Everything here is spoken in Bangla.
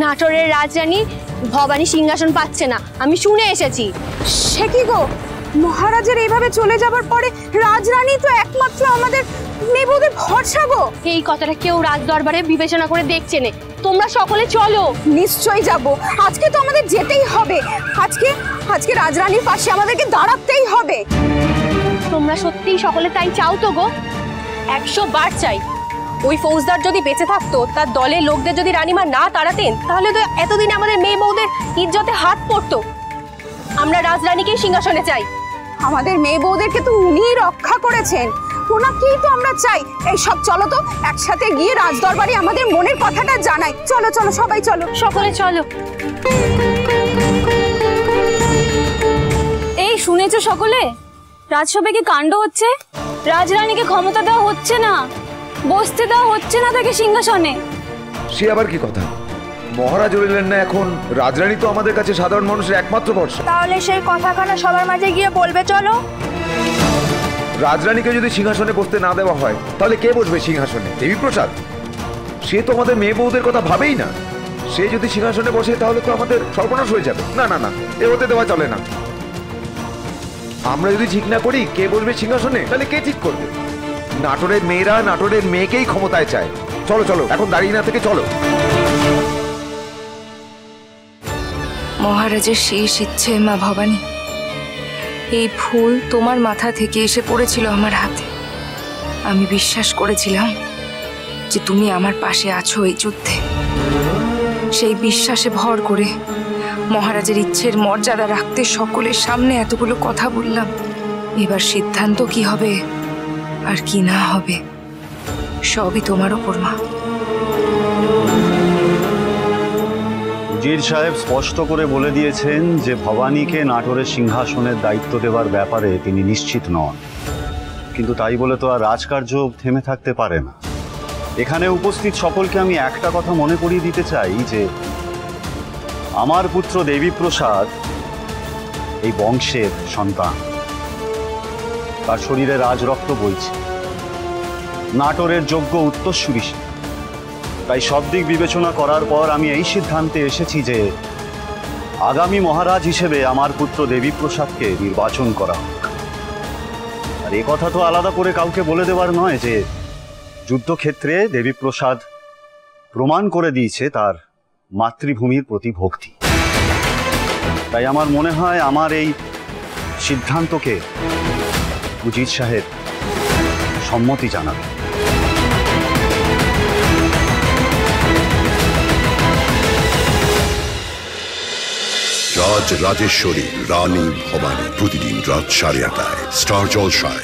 নাটোরের রাজরানী ভবানী সিংহাসন পাচ্ছে না, আমি শুনে এসেছি। সে কি গো, মহারাজের এইভাবে চলে যাবার পরে রাজরানী তো একমাত্র আমাদের মেয়ে বউদের ভরসা গো। এই কথাটা কেউ রাজ দরবারে বিবেচনা করে দেখছে না। তোমরা সকলে চলো। নিশ্চয়ই যাব, আজকে তো আমাদের যেতেই হবে। আজকে রাজরানীর পাশে আমাদেরকে দাঁড়াতেই হবে। তোমরা সত্যিই সকলে তাই চাও তো গো? 100 বার চাই। ওই ফৌজদার যদি বেঁচে থাকতো, তার দলের লোকদের যদি রানীমা না তাড়াতেন, তাহলে তো এতদিন আমাদের মেয়ে বউদের ইজ্জতে হাত পড়তো। আমরা রাজরানীকেই সিংহাসনে চাই। আমাদের মেয়ে বউদেরকে তো উনিই রক্ষা করেছেন, ওনাকেই তো আমরা চাই। এই সব চলো তো একসাথে গিয়ে রাজদরবারে আমাদের মনের কথাটা জানাই। চলো চলো সবাই চলো, সকলে চলো। এই শুনেছো সকলে, রাজসভায় কি কাণ্ড হচ্ছে? রাজরানীকে ক্ষমতা দেওয়া হচ্ছে না, বসতে দেওয়া হচ্ছে না তাকে সিংহাসনে। সে আবার কি কথা? মহারাজ রইলেন না এখন, রাজরানী তো আমাদের কাছে সাধারণ মানুষের একমাত্র ভরসা। তাহলে সেই কথাখানা সবার মাঝে গিয়ে বলবে চলো। রাজরানীকে যদি সিংহাসনে বসতে না দেওয়া হয়, তাহলে কে বসবে সিংহাসনে? দেবীপ্রসাদ। সে তো আমাদের মেয়ে বউদের কথা ভাবেই না। সে যদি সিংহাসনে বসে তাহলে তো আমাদের সর্বনাশ হয়ে যাবে। না না না, এ হতে দেওয়া চলে না। আমরা যদি ঠিক না করি কে বসবে সিংহাসনে, তাহলে কে ঠিক করবে? নাটোরের মেয়েরা নাটোরের মেয়েকেই ক্ষমতায় চায়। চলো চলো, এখন দাঁড়িয়ে না থেকে চলো। মহারাজের শেষ ইচ্ছে মা ভবানী, এই ফুল তোমার মাথা থেকে এসে পড়েছিল আমার হাতে। আমি বিশ্বাস করেছিলাম যে তুমি আমার পাশে আছো এই যুদ্ধে। সেই বিশ্বাসে ভর করে মহারাজের ইচ্ছের মর্যাদা রাখতে সকলের সামনে এতগুলো কথা বললাম। এবার সিদ্ধান্ত কি হবে আর কি না হবে সবই তোমার ওপর মা। উজির সাহেব স্পষ্ট করে বলে দিয়েছেন যে ভবানীকে নাটোরের সিংহাসনের দায়িত্ব দেওয়ার ব্যাপারে তিনি নিশ্চিত নন, কিন্তু তাই বলে তো আর রাজকার্য থেমে থাকতে পারে না। এখানে উপস্থিত সকলকে আমি একটা কথা মনে করিয়ে দিতে চাই যে আমার পুত্র দেবীপ্রসাদ এই বংশের সন্তান। তার শরীরে রাজরক্ত বইছে, নাটোরের যোগ্য উত্তরসূরি। তাই সব দিক বিবেচনা করার পর আমি এই সিদ্ধান্তে এসেছি যে আগামী মহারাজ হিসেবে আমার পুত্র দেবীপ্রসাদকে নির্বাচন করা হোক। আর এ কথা তো আলাদা করে কাউকে বলে দেওয়ার নয় যে যুদ্ধক্ষেত্রে দেবীপ্রসাদ প্রমাণ করে দিয়েছে তার মাতৃভূমির প্রতি ভক্তি। তাই আমার মনে হয় আমার এই সিদ্ধান্তকে উজির সাহেব সম্মতি জানাবে। রাজ রাজেশ্বরী রানী ভবানী, প্রতিদিন রাত 8:30 স্টার জলসায়।